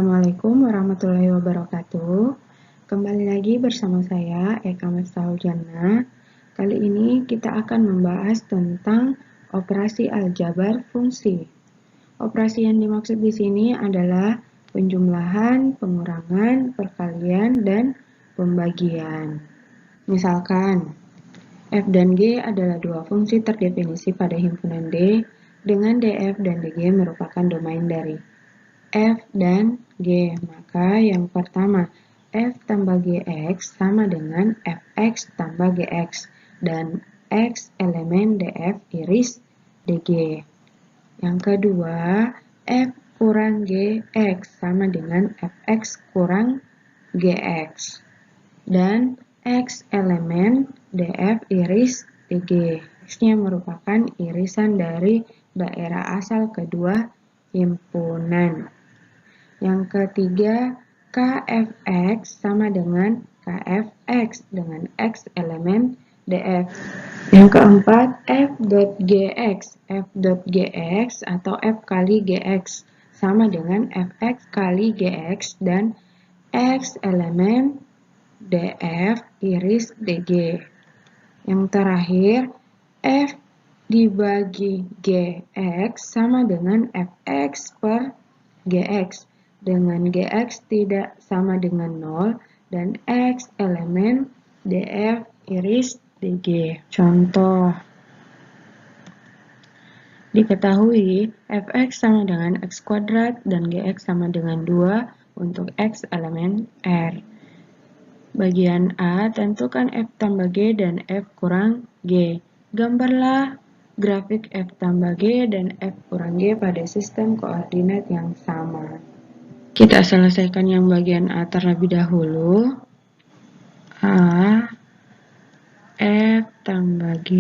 Assalamualaikum warahmatullahi wabarakatuh. Kembali lagi bersama saya Eka Miftahul Jannah. Kali ini kita akan membahas tentang operasi aljabar fungsi. Operasi yang dimaksud di sini adalah penjumlahan, pengurangan, perkalian, dan pembagian. Misalkan, F dan G adalah dua fungsi terdefinisi pada himpunan D, dengan DF dan DG merupakan domain dari F dan G. Maka yang pertama, F tambah Gx sama dengan Fx tambah Gx. Dan X elemen DF iris DG. Yang kedua, F kurang Gx sama dengan Fx kurang Gx. Dan X elemen DF iris DG. X-nya merupakan irisan dari daerah asal kedua himpunan. Yang ketiga, Kfx sama dengan Kfx dengan X elemen DF. Yang keempat, F.Gx. F.Gx atau F kali Gx sama dengan Fx kali Gx dan X elemen DF iris DG. Yang terakhir, F dibagi Gx sama dengan Fx per Gx. Dengan Gx tidak sama dengan 0 dan X elemen DF iris DG. Contoh, diketahui Fx sama dengan X kuadrat dan Gx sama dengan 2 untuk X elemen R. Bagian A, tentukan F tambah G dan F kurang G. Gambarlah grafik F tambah G dan F kurang G pada sistem koordinat yang sama. Kita selesaikan yang bagian A terlebih dahulu. A, F tambah G,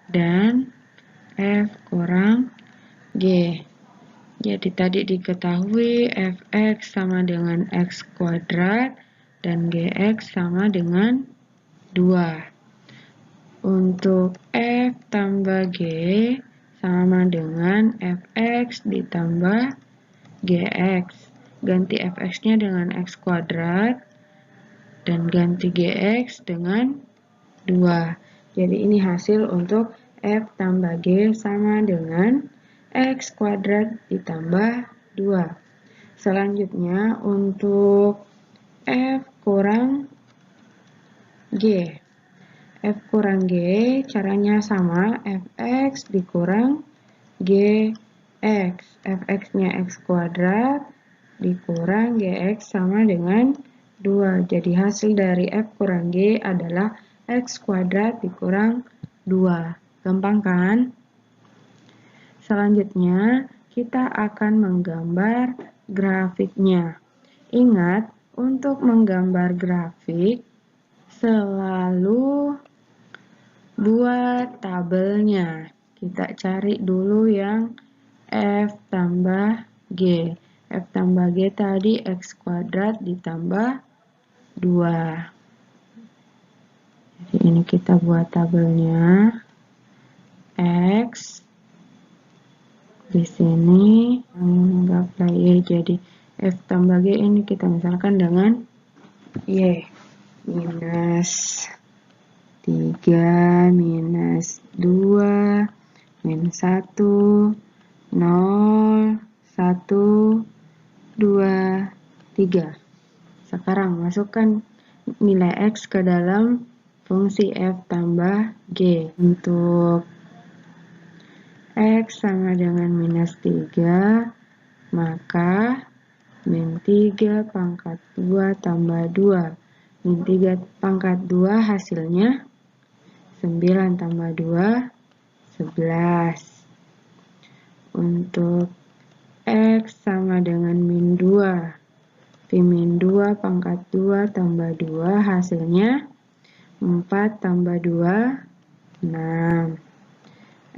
dan F kurang G. Jadi tadi diketahui Fx sama dengan X kuadrat dan Gx sama dengan 2. Untuk F tambah G sama dengan Fx ditambah Gx. Ganti Fx-nya dengan X kuadrat dan ganti Gx dengan 2. Jadi ini hasil untuk F tambah G sama dengan X kuadrat ditambah 2. Selanjutnya untuk F kurang G. F kurang G caranya sama, Fx dikurang Gx. Fx-nya X kuadrat dikurang Gx sama dengan 2. Jadi hasil dari F kurang G adalah X kuadrat dikurang 2. Gampang kan? Selanjutnya, kita akan menggambar grafiknya. Ingat, untuk menggambar grafik, selalu buat tabelnya. Kita cari dulu yang F tambah G. F tambah G tadi X kuadrat ditambah 2. Jadi ini kita buat tabelnya. X di sini anggap Y, jadi F tambah G ini kita misalkan dengan Y minus 3 minus 2 minus 1 0 1 2 3. Sekarang masukkan nilai X ke dalam fungsi F tambah G. Untuk X sama dengan minus 3, maka min 3 pangkat 2 tambah 2. Min 3 pangkat 2 hasilnya 9 tambah 2, 11. Untuk X sama dengan min 2. Min 2 pangkat 2 tambah 2 hasilnya 4 tambah 2, 6.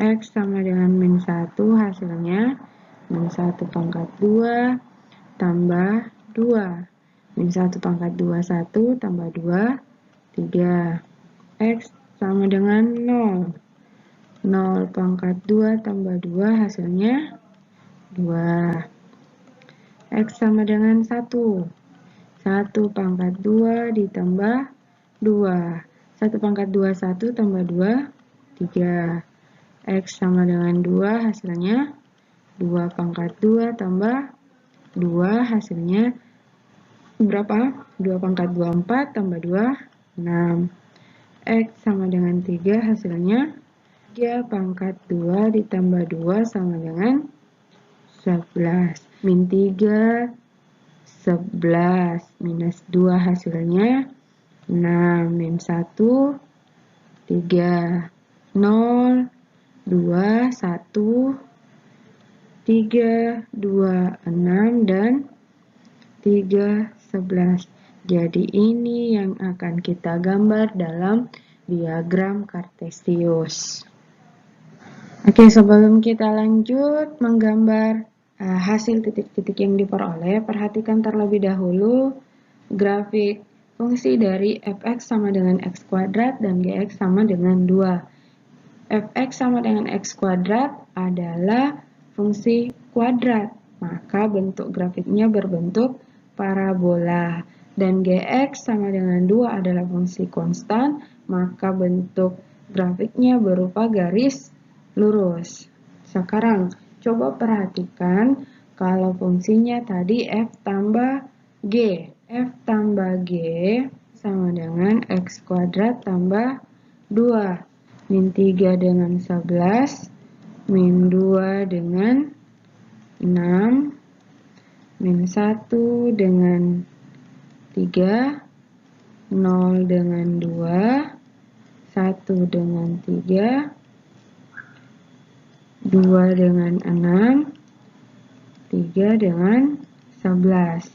X sama dengan min 1 hasilnya min 1 pangkat 2 tambah 2. Min 1 pangkat 2, 1 tambah 2, 3. X sama dengan 0. 0 pangkat 2 tambah 2 hasilnya 2. X sama dengan 1. 1 pangkat 2 ditambah 2. 1 pangkat 2, 1 tambah 2, 3. X sama dengan 2, hasilnya 2 pangkat 2 tambah 2, hasilnya berapa? 2 pangkat 2, 4 tambah 2, 6. X sama dengan 3, hasilnya 3 pangkat 2 ditambah 2 sama dengan 11. Min 3, 11. Minus 2 hasilnya 6. Min 1, 3. 0, 2, 1, 3, 2, 6, dan 3, 11. Jadi ini yang akan kita gambar dalam diagram Kartesius. Oke, sebelum kita lanjut menggambar hasil titik-titik yang diperoleh, perhatikan terlebih dahulu grafik fungsi dari fx sama dengan x kuadrat dan gx sama dengan 2. Fx sama dengan x kuadrat adalah fungsi kuadrat, maka bentuk grafiknya berbentuk parabola. Dan gx sama dengan 2 adalah fungsi konstan, maka bentuk grafiknya berupa garis lurus. Sekarang coba perhatikan kalau fungsinya tadi f tambah g. F tambah g sama dengan x kuadrat tambah 2. Min 3 dengan 11, min 2 dengan 6, min 1 dengan 3, 0 dengan 2, 1 dengan 3, 2 dengan 6, 3 dengan 11.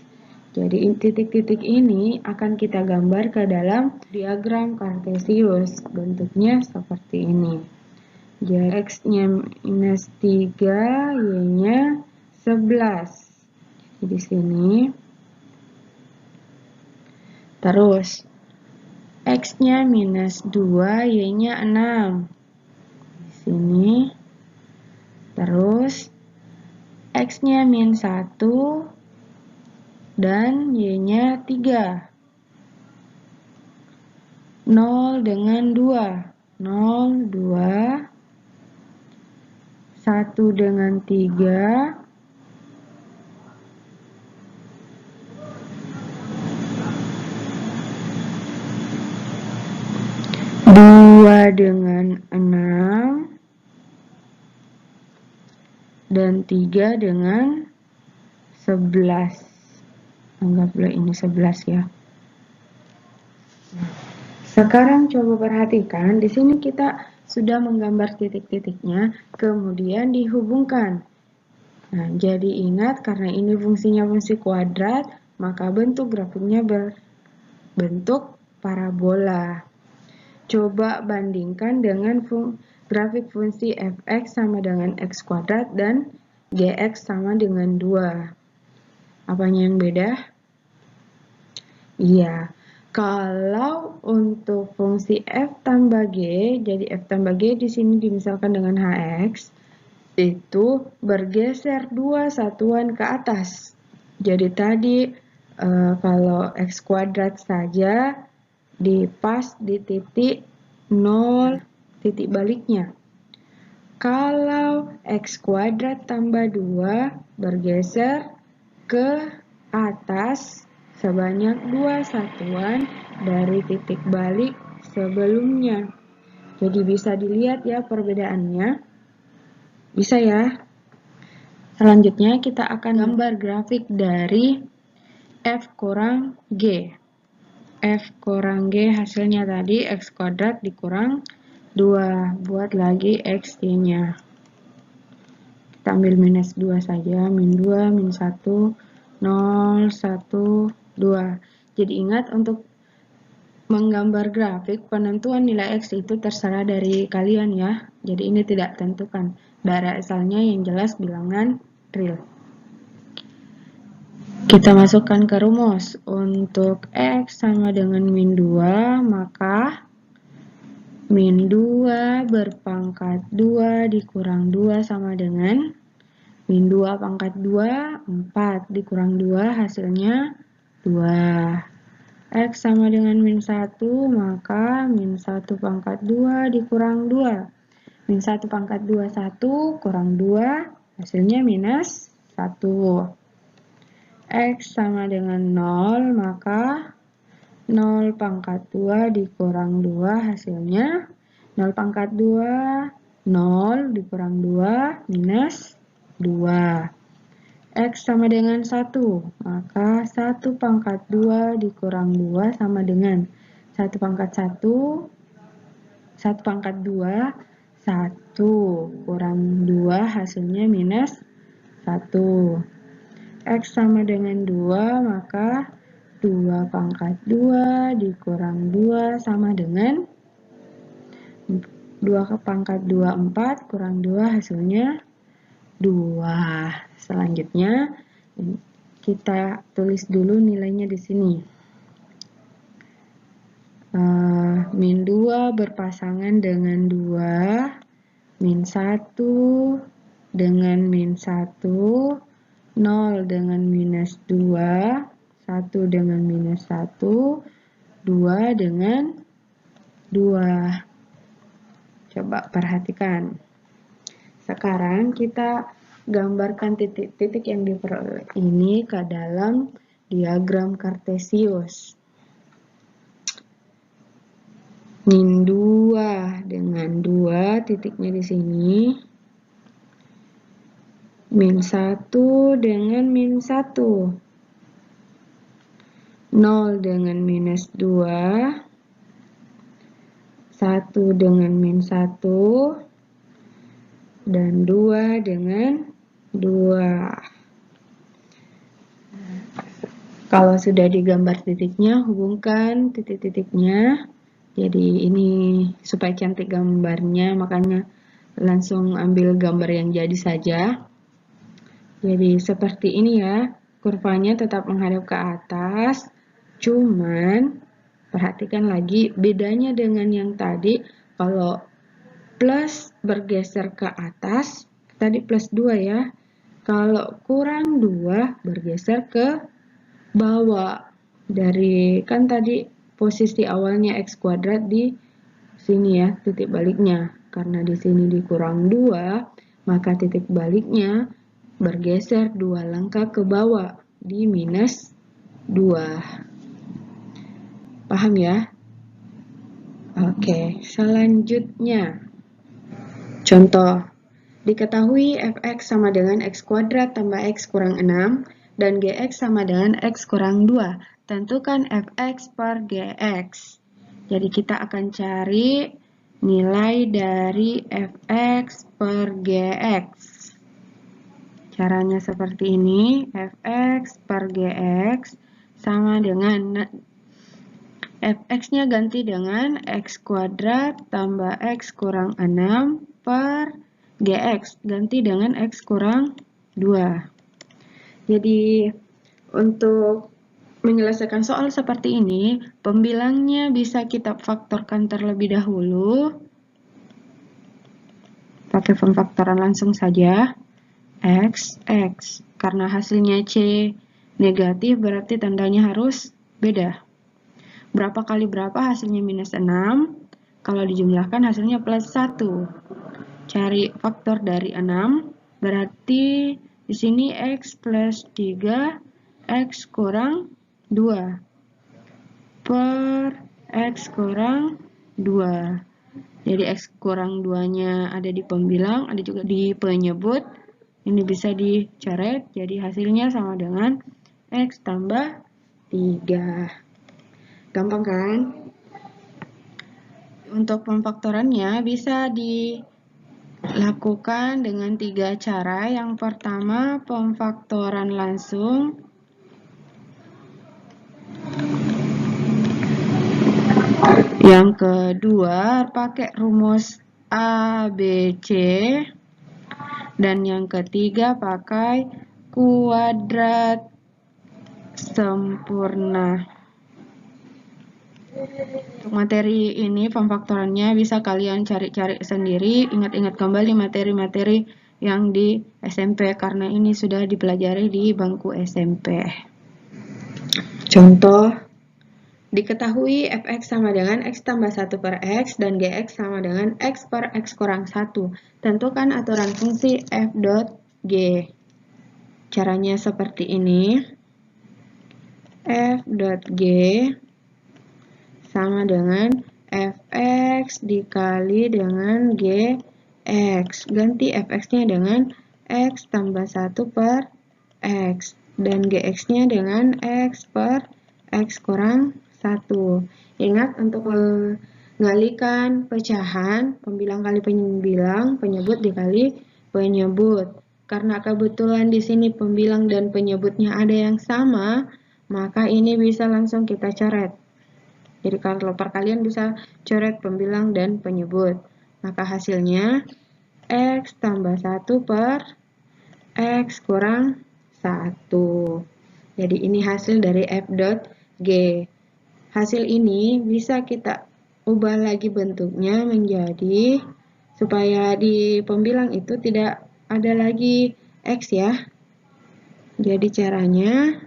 Jadi titik-titik ini akan kita gambar ke dalam diagram Kartesius. Bentuknya seperti ini. Jadi X-nya minus 3, Y-nya 11. Di sini. Terus X-nya minus 2, Y-nya 6. Di sini. Terus X-nya min 1 dan Y-nya 3. 0 dengan 2. 0, 2. 1 dengan 3. 2 dengan 6. Dan 3 dengan 11. Anggaplah ini 11 ya. Sekarang coba perhatikan, di sini kita sudah menggambar titik-titiknya, kemudian dihubungkan. Nah, jadi ingat karena ini fungsinya fungsi kuadrat, maka bentuk grafiknya berbentuk parabola. Coba bandingkan dengan grafik fungsi fx sama dengan x kuadrat dan gx sama dengan 2. Apanya yang beda? Iya. Kalau untuk fungsi f tambah g, jadi f tambah g di sini dimisalkan dengan hx, itu bergeser 2 satuan ke atas. Jadi tadi kalau x kuadrat saja dipas di titik 0, titik baliknya. Kalau x kuadrat tambah 2 bergeser ke atas sebanyak 2 satuan dari titik balik sebelumnya. Jadi bisa dilihat ya perbedaannya. Bisa ya? Selanjutnya kita akan gambar grafik dari F kurang G. F kurang G hasilnya tadi X kuadrat dikurang 2. Buat lagi X-nya. Kita ambil minus 2 saja. Min 2, min 1, 0, 1, 2. Jadi ingat untuk menggambar grafik, penentuan nilai X itu terserah dari kalian ya. Jadi ini tidak tentukan. Dari asalnya yang jelas bilangan real. Kita masukkan ke rumus. Untuk X sama dengan min 2, maka min 2 berpangkat 2 dikurang 2 sama dengan Min 2 pangkat 2, 4. Dikurang 2 hasilnya 2. X sama dengan min 1, maka min 1 pangkat 2 dikurang 2. Min 1 pangkat 2, 1, kurang 2, hasilnya minus 1. X sama dengan 0, maka 0 pangkat 2 dikurang 2, hasilnya 0 pangkat 2, 0 dikurang 2, minus 2. X sama dengan 1, maka 1 pangkat 2 dikurang 2 sama dengan 1 pangkat 1, 1 pangkat 2, 1 kurang 2 hasilnya minus 1. X sama dengan 2, maka 2 pangkat 2 dikurang 2 sama dengan 2 pangkat 2, 4, kurang 2 hasilnya 2. Selanjutnya kita tulis dulu nilainya di sini. Min 2 berpasangan dengan 2, min 1 dengan min 1, 0 dengan minus 2, 1 dengan minus 1, 2 dengan 2. Coba perhatikan. Sekarang kita gambarkan titik-titik yang diperoleh ini ke dalam diagram kartesius. Min 2 dengan 2, titiknya di sini. Min 1 dengan min 1. 0 dengan minus 2. 1 dengan min 1. Dan 2 dengan 2. Kalau sudah digambar titiknya, hubungkan titik-titiknya. Jadi ini supaya cantik gambarnya, makanya langsung ambil gambar yang jadi saja. Jadi seperti ini ya, kurvanya tetap menghadap ke atas, cuman perhatikan lagi bedanya dengan yang tadi. Kalau plus bergeser ke atas, tadi plus 2 ya. Kalau kurang 2 bergeser ke bawah. Dari kan tadi posisi awalnya x kuadrat di sini ya, titik baliknya. Karena di sini dikurang 2, maka titik baliknya bergeser 2 langkah ke bawah di minus 2. Paham ya? Oke, selanjutnya. Contoh, diketahui fx sama dengan x kuadrat tambah x kurang 6 dan gx sama dengan x kurang 2. Tentukan fx per gx. Jadi kita akan cari nilai dari fx per gx. Caranya seperti ini, fx per gx sama dengan fx-nya ganti dengan x kuadrat tambah x kurang 6 per gx, ganti dengan x kurang 2. Jadi untuk menyelesaikan soal seperti ini, pembilangnya bisa kita faktorkan terlebih dahulu. Pakai pemfaktoran langsung saja. X, karena hasilnya C negatif berarti tandanya harus beda. Berapa kali berapa hasilnya minus 6, kalau dijumlahkan hasilnya plus 1. Cari faktor dari 6, berarti di sini X plus 3, X kurang 2, per X kurang 2. Jadi X kurang 2-nya ada di pembilang, ada juga di penyebut. Ini bisa dicoret, jadi hasilnya sama dengan X tambah 3. Gampang kan? Untuk pemfaktorannya bisa dilakukan dengan 3 cara. Yang pertama, pemfaktoran langsung. Yang kedua, pakai rumus A, B, C. Dan yang ketiga, pakai kuadrat sempurna. Untuk materi ini, pemfaktorannya bisa kalian cari-cari sendiri. Ingat-ingat kembali materi-materi yang di SMP karena ini sudah dipelajari di bangku SMP. Contoh, diketahui fx sama dengan x tambah 1 per x dan gx sama dengan x per x kurang 1. Tentukan aturan fungsi f dot g. Caranya seperti ini. F dot g sama dengan fx dikali dengan gx. Ganti fx-nya dengan x tambah 1 per x dan gx-nya dengan x per x kurang 1. Ingat untuk menggalikan pecahan, pembilang kali pembilang, penyebut dikali penyebut. Karena kebetulan di sini pembilang dan penyebutnya ada yang sama, maka ini bisa langsung kita coret. Jadi kalau perkalian bisa coret pembilang dan penyebut. Maka hasilnya x tambah 1 per x kurang 1. Jadi ini hasil dari f dot g. Hasil ini bisa kita ubah lagi bentuknya menjadi supaya di pembilang itu tidak ada lagi x ya. Jadi caranya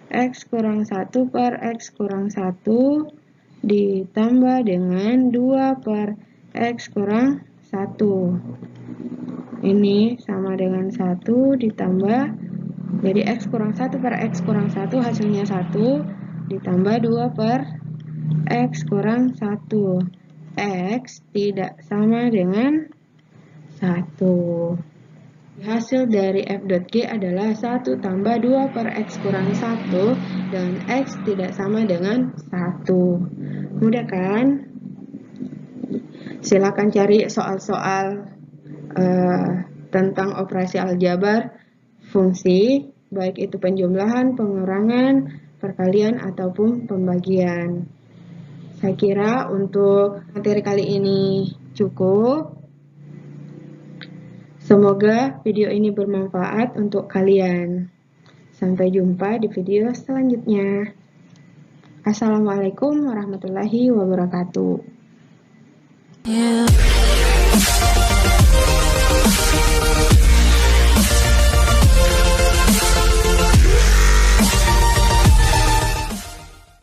x kurang 1 per x kurang 1 ditambah dengan 2 per x kurang 1. Ini sama dengan 1 ditambah, jadi x kurang 1 per x kurang 1 hasilnya 1 ditambah 2 per x kurang 1. X tidak sama dengan 1. Hasil dari f dot g adalah 1 tambah 2 per x kurang 1 dan x tidak sama dengan 1. Mudah kan? Silakan cari soal-soal tentang operasi aljabar, fungsi, baik itu penjumlahan, pengurangan, perkalian, ataupun pembagian. Saya kira untuk materi kali ini cukup. Semoga video ini bermanfaat untuk kalian. Sampai jumpa di video selanjutnya. Assalamualaikum warahmatullahi wabarakatuh.